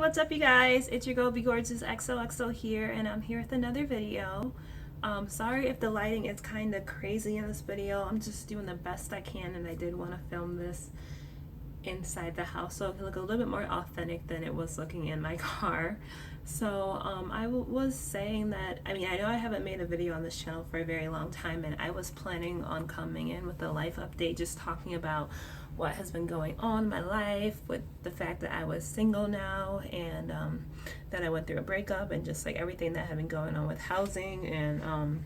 what's up you guys? It's your girl Be Gorgeous XOXO here, and I'm here with another video. Sorry if the lighting is kind of crazy in this video. I'm just doing the best I can, and I did want to film this inside the house so it can look a little bit more authentic than it was looking in my car. So I was saying that, I know I haven't made a video on this channel for a very long time, and I was planning on coming in with a life update, just talking about what has been going on in my life, with the fact that I was single now, and that I went through a breakup, and just like everything that had been going on with housing and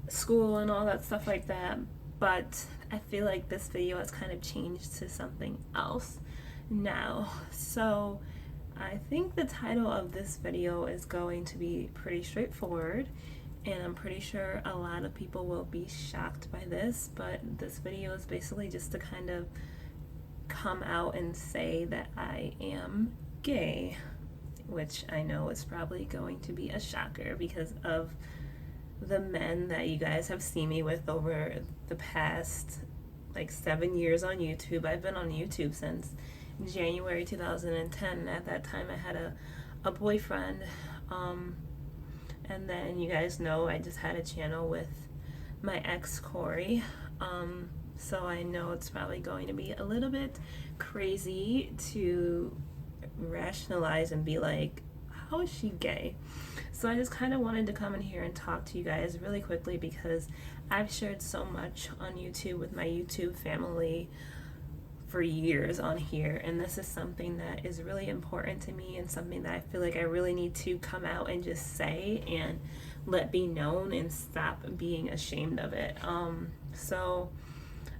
school and all that stuff like that. But I feel like this video has kind of changed to something else now. So I think the title of this video is going to be pretty straightforward, and I'm pretty sure a lot of people will be shocked by this, but this video is basically just to kind of come out and say that I am gay, which I know is probably going to be a shocker because of the men that you guys have seen me with over the past like 7 years on YouTube. I've been on YouTube since January 2010, and at that time I had a boyfriend, and then you guys know I just had a channel with my ex Corey, so I know it's probably going to be a little bit crazy to rationalize and be like, how is she gay? So I just kind of wanted to come in here and talk to you guys really quickly, because I've shared so much on YouTube with my YouTube family for years on here, and this is something that is really important to me, and something that I feel like I really need to come out and just say and let be known and stop being ashamed of it. So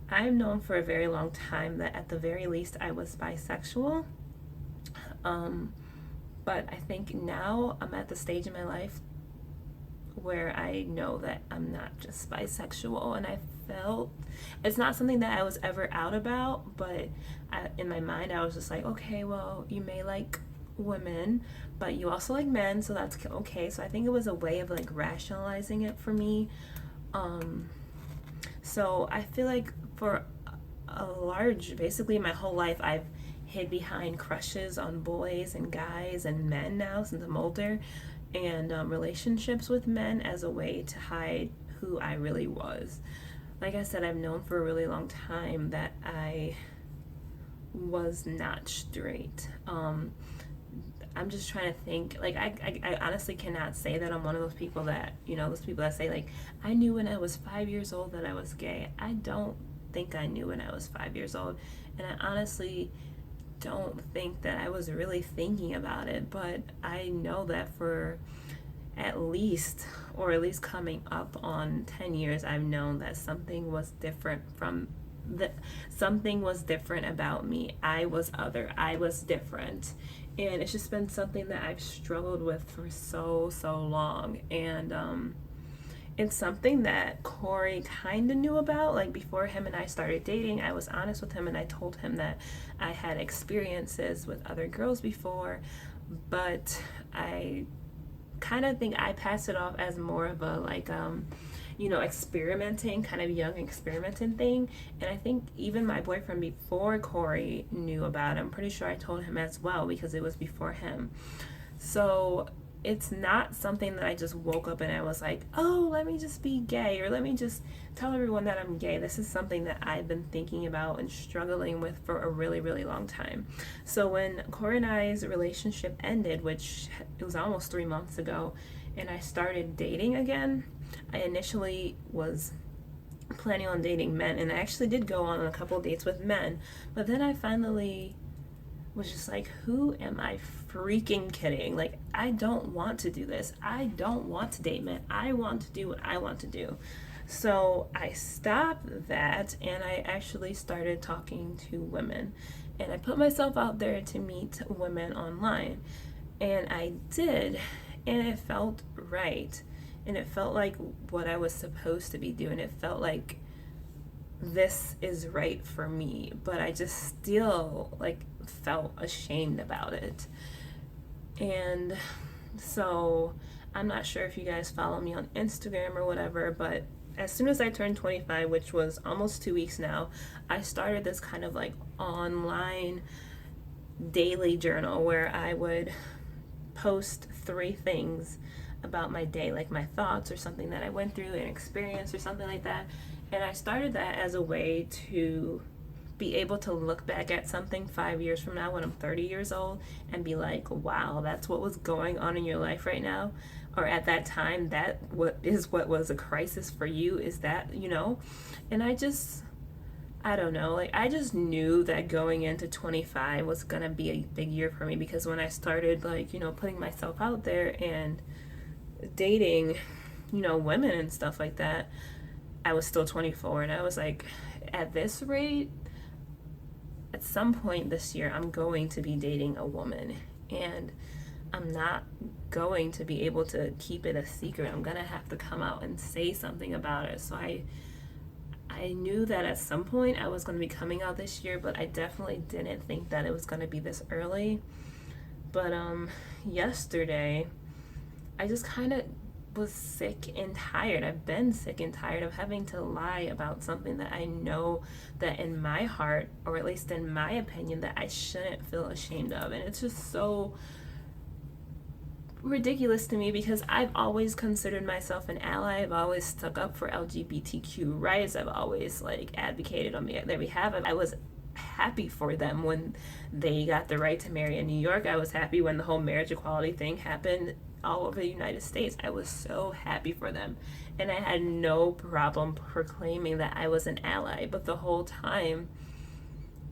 I've known for a very long time that at the very least I was bisexual, but I think now I'm at the stage in my life where I know that I'm not just bisexual, and I felt it's not something that I was ever out about, but in my mind I was just like, okay, well, you may like women, but you also like men, so that's okay. So I think it was a way of like rationalizing it for me. So I feel like for basically my whole life, I've hid behind crushes on boys and guys and men now since I'm older, and relationships with men as a way to hide who I really was. Like I said, I've known for a really long time that I was not straight. I'm just trying to think, like I honestly cannot say that I'm one of those people that, those people that say like, I knew when I was 5 years old that I was gay. I don't think I knew when I was 5 years old, and I honestly don't think that I was really thinking about it, but I know that for at least coming up on 10 years, I've known that something was different about me. I was other, I was different, and it's just been something that I've struggled with for so long. And it's something that Corey kind of knew about. Like before him and I started dating, I was honest with him and I told him that I had experiences with other girls before, but I kind of think I passed it off as more of a like experimenting, kind of young experimenting thing. And I think even my boyfriend before Corey knew about it. I'm pretty sure I told him as well, because it was before him. So it's not something that I just woke up and I was like, oh, let me just be gay, or let me just tell everyone that I'm gay. This is something that I've been thinking about and struggling with for a really long time. So when Corey and I's relationship ended, which it was almost 3 months ago, and I started dating again, I initially was planning on dating men, and I actually did go on a couple dates with men, but then I finally was just like, who am I freaking kidding? Like, I don't want to do this. I don't want to date men. I want to do what I want to do. So I stopped that, and I actually started talking to women, and I put myself out there to meet women online, and I did, and it felt right, and it felt like what I was supposed to be doing. It felt like this is right for me, but I just still like felt ashamed about it. And so I'm not sure if you guys follow me on Instagram or whatever, but as soon as I turned 25, which was almost 2 weeks now, I started this kind of like online daily journal where I would post 3 things about my day, like my thoughts or something that I went through, an experience or something like that. And I started that as a way to be able to look back at something 5 years from now when I'm 30 years old and be like, wow, that's what was going on in your life right now. Or at that time, that what was a crisis for you, is that, and I don't know, like I just knew that going into 25 was gonna be a big year for me, because when I started, like, putting myself out there and dating, women and stuff like that, I was still 24, and I was like, at this rate, at some point this year, I'm going to be dating a woman, and I'm not going to be able to keep it a secret. I'm gonna have to come out and say something about it. So I knew that at some point I was going to be coming out this year, but I definitely didn't think that it was going to be this early. But yesterday, I just kind of was sick and tired. I've been sick and tired of having to lie about something that I know that in my heart, or at least in my opinion, that I shouldn't feel ashamed of. And it's just so ridiculous to me, because I've always considered myself an ally. I've always stuck up for LGBTQ rights. I've always advocated on their behalf. I was happy for them when they got the right to marry in New York. I was happy when the whole marriage equality thing happened all over the United States. I was so happy for them, and I had no problem proclaiming that I was an ally. But the whole time,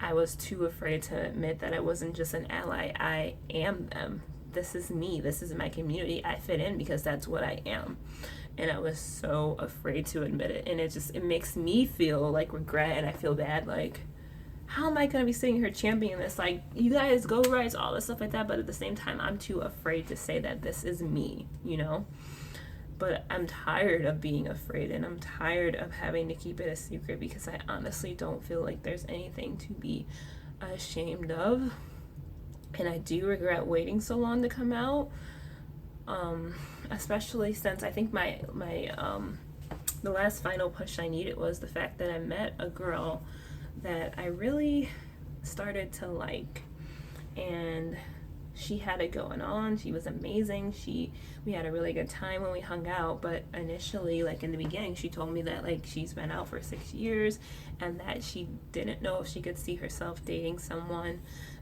I was too afraid to admit that I wasn't just an ally. I am them. This is me. This is my community. I fit in because that's what I am. And I was so afraid to admit it. And it makes me feel like regret, and I feel bad. Like, how am I going to be sitting here championing this? Like, you guys, go rights, all this stuff like that. But at the same time, I'm too afraid to say that this is me, But I'm tired of being afraid, and I'm tired of having to keep it a secret, because I honestly don't feel like there's anything to be ashamed of. And I do regret waiting so long to come out, especially since I think my the last final push I needed was the fact that I met a girl that I really started to like, and she had it going on. She was amazing. We had a really good time when we hung out, but initially, in the beginning, she told me that she's been out for 6 years, and that she didn't know if she could see herself dating someone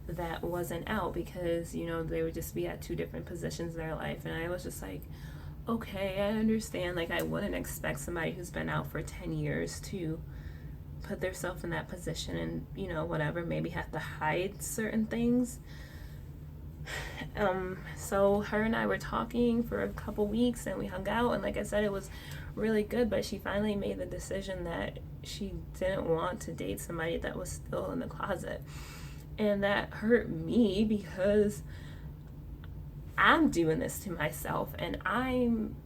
that wasn't out, because they would just be at 2 different positions in their life. And I was just like, okay, I understand. I wouldn't expect somebody who's been out for 10 years to put themselves in that position and whatever, maybe have to hide certain things. So her and I were talking for a couple weeks, and we hung out, and like I said, it was really good. But she finally made the decision that she didn't want to date somebody that was still in the closet. And that hurt me, because I'm doing this to myself, and I'm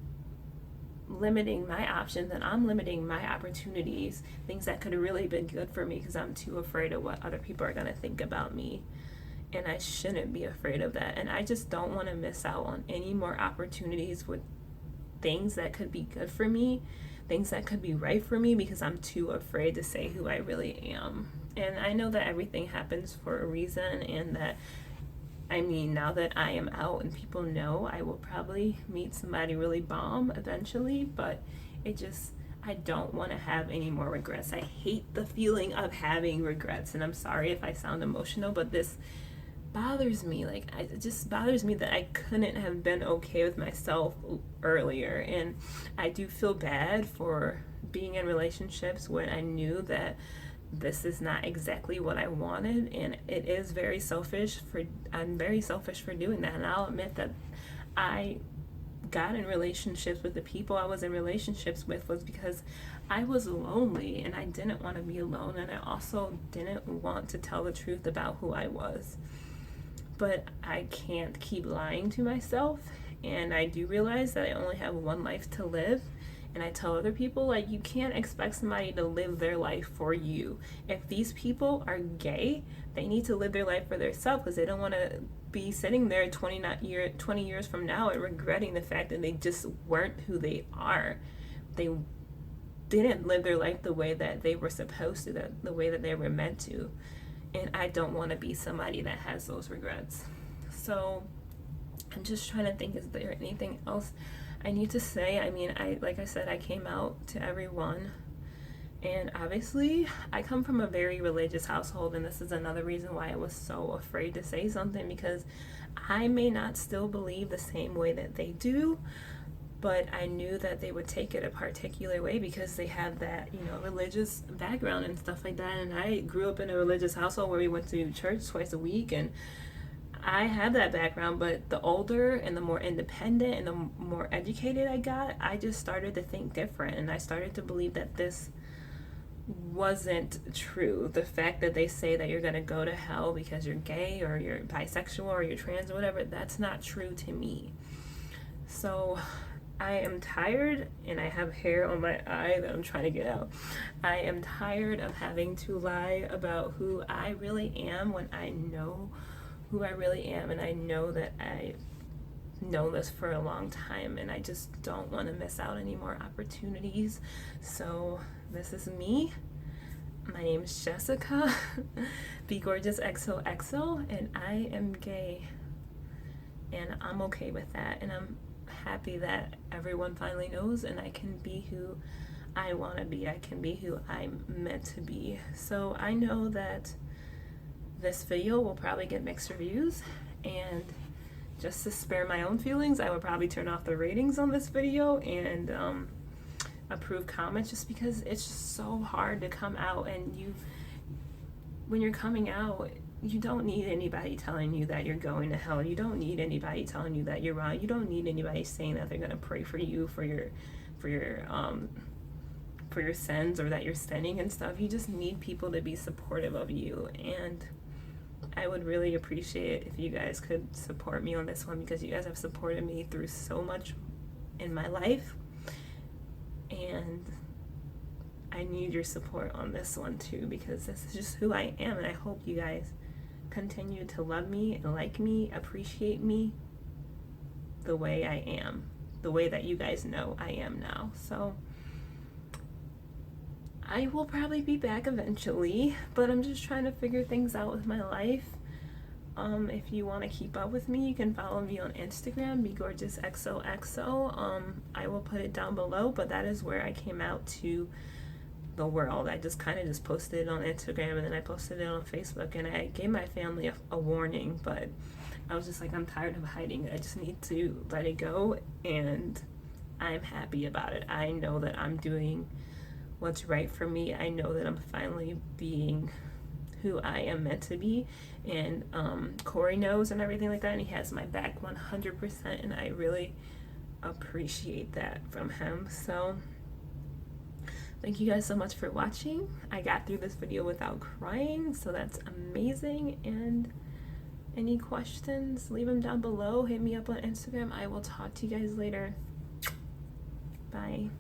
limiting my options, and I'm limiting my opportunities, things that could have really been good for me, because I'm too afraid of what other people are going to think about me. And I shouldn't be afraid of that. And I just don't want to miss out on any more opportunities with things that could be good for me, things that could be right for me, because I'm too afraid to say who I really am. And I know that everything happens for a reason, and that, now that I am out and people know, I will probably meet somebody really bomb eventually, but I don't want to have any more regrets. I hate the feeling of having regrets, and I'm sorry if I sound emotional, but this bothers me. It just bothers me that I couldn't have been okay with myself earlier. And I do feel bad for being in relationships when I knew that this is not exactly what I wanted, and it is very selfish. I'm very selfish for doing that, and I'll admit that I got in relationships with the people I was in relationships with was because I was lonely, and I didn't want to be alone, and I also didn't want to tell the truth about who I was. But I can't keep lying to myself, and I do realize that I only have one life to live. And I tell other people, you can't expect somebody to live their life for you. If these people are gay, they need to live their life for themselves, because they don't want to be sitting there 20 years from now and regretting the fact that they just weren't who they are. They didn't live their life the way that they were supposed to, the way that they were meant to. and I don't want to be somebody that has those regrets. So I'm just trying to think, is there anything else I need to say? I mean, like I said, I came out to everyone, and obviously I come from a very religious household, and this is another reason why I was so afraid to say something, because I may not still believe the same way that they do, but I knew that they would take it a particular way because they have that, religious background and stuff like that. And I grew up in a religious household where we went to church twice a week, and I have that background. But the older and the more independent and the more educated I got, I just started to think different, and I started to believe that this wasn't true. The fact that they say that you're going to go to hell because you're gay or you're bisexual or you're trans or whatever, that's not true to me. So I am tired, and I have hair on my eye that I'm trying to get out. I am tired of having to lie about who I really am when I know who I really am, and I know that I know this for a long time, and I just don't want to miss out any more opportunities. So this is me. My name is Jessica, Be Gorgeous XOXO, and I am gay, and I'm okay with that, and I'm happy that everyone finally knows, and I can be who I want to be. I can be who I'm meant to be. So I know that this video will probably get mixed reviews, and just to spare my own feelings, I would probably turn off the ratings on this video and approve comments, just because it's just so hard to come out, and when you're coming out, you don't need anybody telling you that you're going to hell. You don't need anybody telling you that you're wrong. You don't need anybody saying that they're going to pray for you for your sins, or that you're sinning and stuff. You just need people to be supportive of you, and I would really appreciate if you guys could support me on this one, because you guys have supported me through so much in my life, and I need your support on this one too, because this is just who I am, and I hope you guys continue to love me and like me, appreciate me the way I am, the way that you guys know I am now. So I will probably be back eventually, but I'm just trying to figure things out with my life. If you want to keep up with me, you can follow me on Instagram, BeGorgeousXOXO. I will put it down below, but that is where I came out to the world. I just kind of just posted it on Instagram, and then I posted it on Facebook, and I gave my family a warning, but I was just like, I'm tired of hiding it. I just need to let it go, and I'm happy about it. I know that I'm doing what's right for me. I know that I'm finally being who I am meant to be, and Corey knows and everything like that, and he has my back 100%, and I really appreciate that from him. So thank you guys so much for watching. I got through this video without crying, so that's amazing. And any questions, leave them down below. Hit me up on Instagram. I will talk to you guys later. Bye.